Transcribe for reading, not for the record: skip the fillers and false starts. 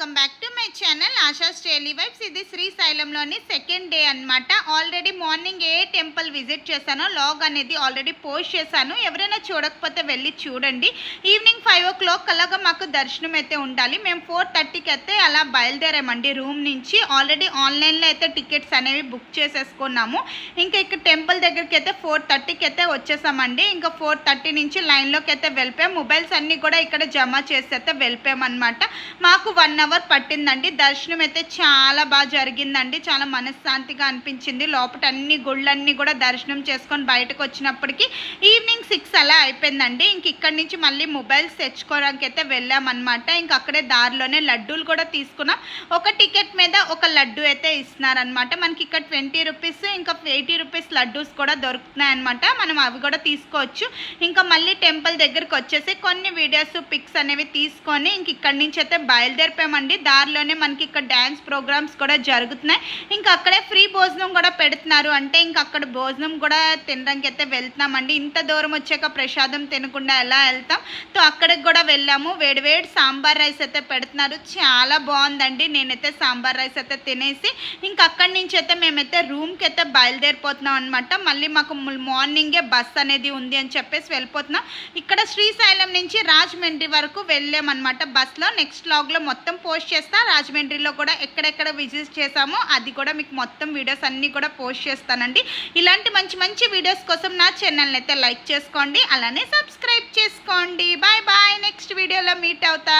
Welcome back to my channel ASHAs daily vibes. ఇది శ్రీశైలంలోని second day అన్నమాట. Already morning ఏ temple visit చేశానో log అనేది already post చేశాను. ఎవరైనా చూడకపోతే వెళ్ళి చూడండి. ఈవినింగ్ 5 o'clock అలాగా మాకు దర్శనం అయితే ఉండాలి. మేము 4:30కి అయితే అలా బయలుదేరామండి రూమ్ నుంచి. ఆల్రెడీ ఆన్లైన్లో అయితే టికెట్స్ అనేవి బుక్ చేసేసుకున్నాము. ఇంకా ఇక్కడ టెంపుల్ దగ్గరికి అయితే 4:30కి అయితే వచ్చేసామండి. ఇంకా 4:30 నుంచి లైన్లోకి అయితే వెళ్ళిపోయాం. మొబైల్స్ అన్నీ కూడా ఇక్కడ జమ చేసి అయితే వెళ్ళిపోయామన్నమాట. మాకు 1 hour పట్టిందండి. దర్శనం అయితే చాలా బాగా జరిగిందండి. చాలా మనశ్శాంతిగా అనిపించింది. లోపల అన్ని గుళ్ళన్నీ కూడా దర్శనం చేసుకొని బయటకు వచ్చినప్పటికీ ఈవినింగ్ 6 అలా అయిపోయిందండి. ఇంక ఇక్కడి నుంచి మళ్ళీ మొబైల్స్ తెచ్చుకోవడానికి అయితే వెళ్ళామన్నమాట. ఇంక అక్కడే దారిలోనే లడ్డూలు కూడా తీసుకున్నాం. ఒక టికెట్ మీద ఒక లడ్డు అయితే ఇస్తున్నారనమాట. మనకి ఇక్కడ 20 రూపీస్ ఇంకా 80 రూపీస్ లడ్డూస్ కూడా దొరుకుతున్నాయి అనమాట. మనం అవి కూడా తీసుకోవచ్చు. ఇంకా మళ్ళీ టెంపుల్ దగ్గరికి వచ్చేసి కొన్ని వీడియోస్ పిక్స్ అనేవి తీసుకొని ఇంక ఇక్కడి నుంచి అయితే బయలుదేరిపోయామండి. దారిలోనే మనకి ఇక్కడ డ్యాన్స్ ప్రోగ్రామ్స్ కూడా జరుగుతున్నాయి. ఇంకా అక్కడే ఫ్రీ భోజనం కూడా పెడుతున్నారు. అంటే ఇంకా అక్కడ భోజనం కూడా తినడానికి అయితే వెళ్తున్నామండి. ఇంత దూరం వచ్చాక ప్రసాదం తినకుండా ఎలా వెళ్తాం? సో అక్కడికి కూడా వెళ్ళాము. వేడివేడి సాంబార్ రైస్ అయితే పెడుతున్నారు. చాలా బాగుందండి. నేనైతే సాంబార్ రైస్ అయితే తినేసి ఇంకా అక్కడి నుంచి అయితే మేమైతే రూమ్కి అయితే బయలుదేరిపోతున్నాం అనమాట. మళ్ళీ మాకు మార్నింగే బస్ అనేది ఉంది అని చెప్పేసి వెళ్ళిపోతున్నాం. ఇక్కడ శ్రీశైలం నుంచి రాజమండ్రి వరకు వెళ్ళామన్నమాట బస్లో. నెక్స్ట్ వ్లాగ్లో మొత్తం పోస్ట్ చేస్తా. రాజమండ్రిలో కూడా ఎక్కడెక్కడ విజిట్ చేసామో అది కూడా మీకు మొత్తం వీడియోస్ అన్నీ కూడా పోస్ట్ చేస్తానండి. ఇలాంటి మంచి మంచి వీడియోస్ కోసం నా ఛానల్ని అయితే లైక్ చేసుకోండి, అలానే సబ్స్క్రైబ్ చేసుకోండి. Bye bye. నెక్స్ట్ వీడియోలో మీట్ అవుతా.